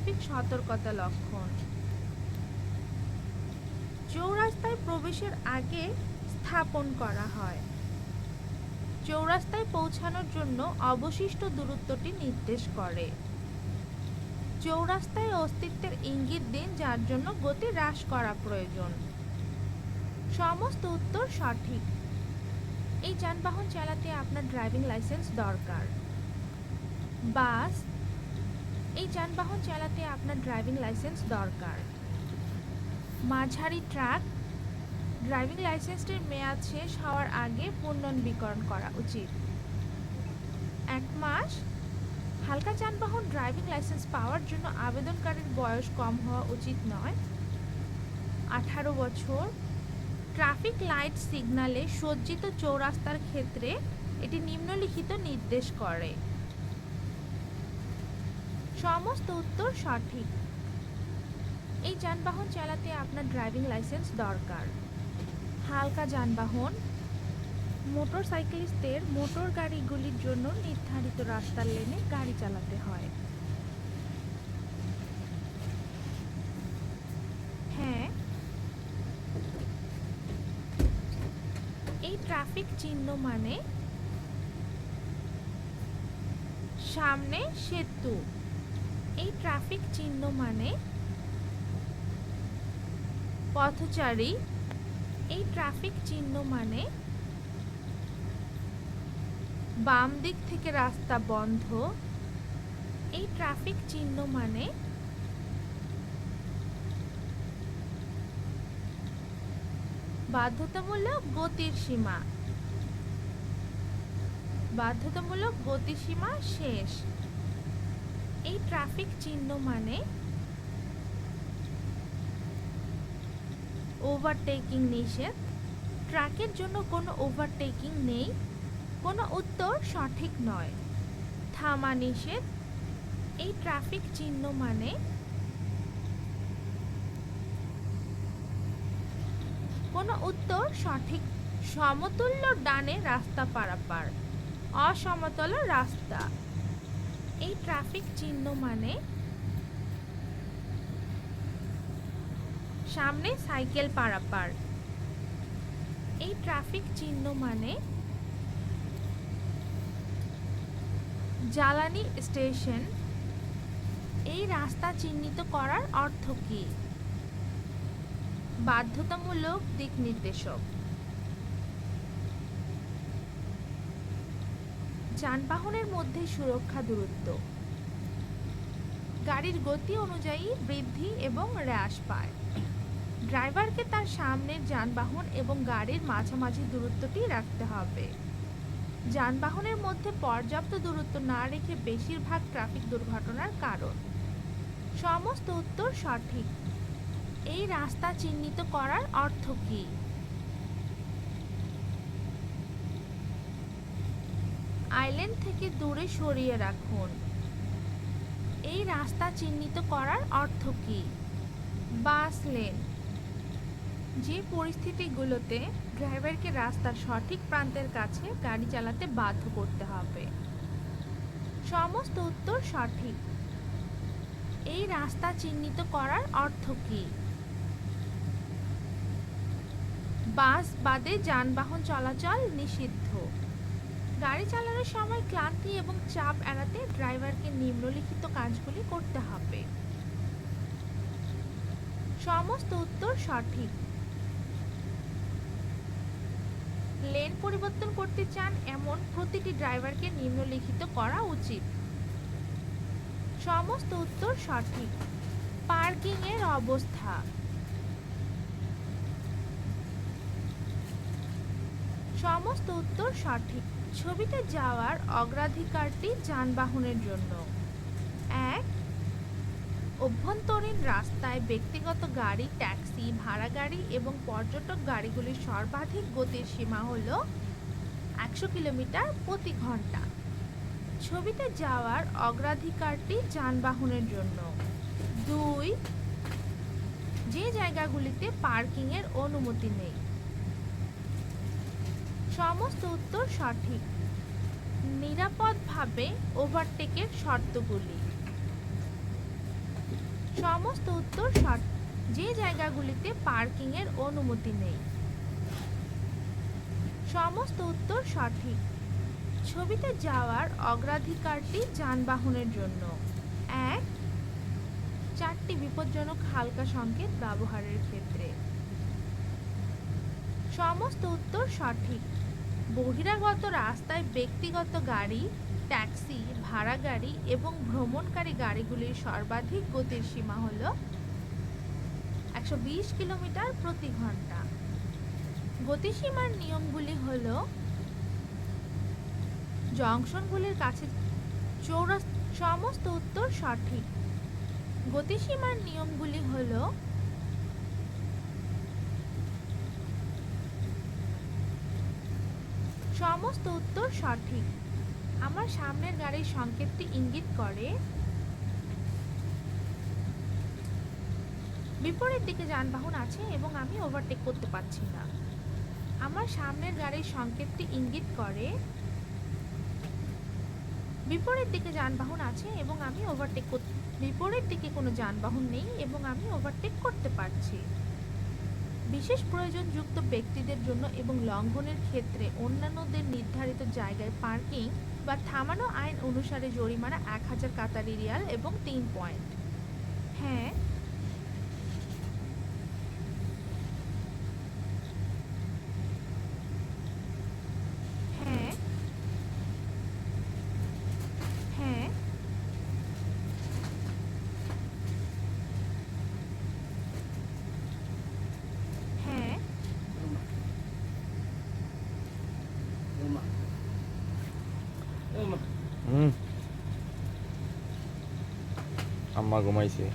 Traffic সতর্কতা লক্ষণ। চৌরাস্তায় প্রবেশের আগে স্থাপন করা হয়। চৌরাস্তায় পৌঁছানোর জন্য অবশিষ্ট দূরত্বটি নির্দেশ করে। চৌরাস্তায় অস্তিত্বের ইঙ্গিত দিন, যার জন্য গতি হ্রাস করা প্রয়োজন। সমস্ত উত্তর সঠিক। এই যানবাহন চালাতে আপনার ড্রাইভিং লাইসেন্স দরকার। বাস, এই যানবাহন চালাতে আপনার ড্রাইভিং লাইসেন্স দরকার। মাঝারি ট্রাক, ড্রাইভিং লাইসেন্সটির মেয়াদ শেষ হওয়ার আগে পুনর্নবীকরণ করা উচিত। 1 মাস। হালকা যানবাহন ড্রাইভিং লাইসেন্স পাওয়ার জন্য আবেদনকারীর বয়স কম হওয়া উচিত নয়। 18 বছর। ট্রাফিক লাইট সিগন্যালে সজ্জিত চৌরাস্তার ক্ষেত্রে এটি নিম্নলিখিত নির্দেশ করে। সমস্ত উত্তর সঠিক। এই যানবাহন চালাতে আপনার ড্রাইভিং লাইসেন্স দরকার। হালকা যানবাহন, মোটরসাইকেলিস্টদের মোটর গাড়িগুলির জন্য নির্ধারিত রাস্তার লেনে গাড়ি চালাতে হয়। হ্যাঁ, এই ট্রাফিক চিহ্ন মানে সামনে সেতু। এই ট্রাফিক চিহ্ন মানে পথচারী। এই ট্রাফিক চিহ্ন মানে বাম দিক থেকে রাস্তা বন্ধ। এই ট্রাফিক চিহ্ন মানে বাধ্যতামূলক গতির সীমা। বাধ্যতামূলক গতিসীমা শেষ। এই ট্রাফিক চিহ্ন মানে ওভারটেকিং নিষেধ। ট্রাকের জন্য কোনো ওভারটেকিং নেই। কোনো উত্তর সঠিক নয়। থামা নিষেধ। এই ট্রাফিক চিহ্ন মানে কোনো উত্তর সঠিক। সমতুল্য ডানে রাস্তা পারাপার। অসমতল রাস্তা। এই ট্রাফিক চিহ্ন মানে সামনে সাইকেল পারাপার। এই ট্রাফিক চিহ্ন মানে জ্বালানি স্টেশন। এই রাস্তা চিহ্নিত করার অর্থ কী? বাধ্যতামূলক দিক নির্দেশক। যানবাহনের মধ্যে সুরক্ষা দূরত্ব গাড়ির গতি অনুযায়ী বৃদ্ধি এবং হ্রাস পায়। ড্রাইভারকে তার সামনের যানবাহন এবং গাড়ির মাঝামাঝি দূরত্বটি রাখতে হবে। যানবাহনের মধ্যে পর্যাপ্ত দূরত্ব না রেখে বেশিরভাগ ট্রাফিক দুর্ঘটনার কারণ। সমস্ত উত্তর সঠিক। এই রাস্তা চিহ্নিত করার অর্থ কী? আইল্যান্ড থেকে দূরে সরিয়ে রাখুন। এই রাস্তা চিহ্নিত করার অর্থ কী? বাস লেন। যে পরিস্থিতিগুলোতে ড্রাইভারকে রাস্তার সঠিক প্রান্তের কাছে গাড়ি চালাতে বাধ্য করতে হবে। সমস্ত উত্তর সঠিক। এই রাস্তা চিহ্নিত করার অর্থ কী? বাস বাদে যানবাহন চলাচল নিষিদ্ধ। গাড়ি চালানোর সময় ক্লান্তি এবং চাপ এড়াতে ড্রাইভারকে নিম্নলিখিত কাজগুলি করতে হবে। সমস্ত উত্তর সঠিক। লেন পরিবর্তন করতে চান এমন প্রতিটি ড্রাইভারকে নিম্নলিখিত করা উচিত। সমস্ত উত্তর সঠিক। পার্কিং এর অবস্থা। সমস্ত উত্তর সঠিক। ছবিতে যাওয়ার অগ্রাধিকারটি যানবাহনের জন্য। 1, অভ্যন্তরীণ রাস্তায় ব্যক্তিগত গাড়ি, ট্যাক্সি, ভাড়া গাড়ি এবং পর্যটক গাড়িগুলির সর্বাধিক গতির সীমা হল 100 কিলোমিটার প্রতি ঘন্টা। ছবিতে যাওয়ার অগ্রাধিকারটি যানবাহনের জন্য। 2, যে জায়গাগুলিতে পার্কিংয়ের অনুমতি নেই। সমস্ত উত্তর সঠিক। নিরাপদভাবে ওভারটেকের শর্তগুলি। সমস্ত উত্তর সঠিক। যে জায়গাগুলিতে পার্কিংয়ের অনুমতি নেই। সমস্ত উত্তর সঠিক। ছবিতে যাওয়ার অগ্রাধিকারটি যানবাহনের জন্য। 1, 4টি বিপজ্জনক হালকা সংকেত ব্যবহারের ক্ষেত্রে। সমস্ত উত্তর সঠিক। বহিরাগত রাস্তায় ব্যক্তিগত গাড়ি, ট্যাক্সি, ভাড়া গাড়ি এবং ভ্রমণকারী গাড়িগুলির সর্বাধিক গতির সীমা হল 120 কিলোমিটার প্রতি ঘন্টা। গতিসীমার নিয়মগুলি হল জংশনগুলির কাছে সমস্ত উত্তর সঠিক। গতিসীমার নিয়মগুলি হল সমস্ত উত্তর সঠিক। আমার সামনের গাড়ির সংকেতটি ইঙ্গিত করে বিপরীত দিকে যানবাহন আছে এবং আমি ওভারটেক করতে পারছি না। আমার সামনের গাড়ির সংকেতটি ইঙ্গিত করে বিপরীত দিকে যানবাহন আছে এবং আমি বিপরীত দিকে কোনো যানবাহন নেই এবং আমি ওভারটেক করতে পারছি। বিশেষ প্রয়োজনযুক্ত ব্যক্তিদের জন্য এবং লঙ্ঘনের ক্ষেত্রে অন্যান্যদের নির্ধারিত জায়গায় পার্কিং বা থামানো আইন অনুসারে জরিমানা 1000 কাতারি রিয়াল এবং 3 পয়েন্ট। হ্যাঁ, হ্যাঁ, হ্যাঁ, হ্যাঁ। আম্মা ঘুমাইছে।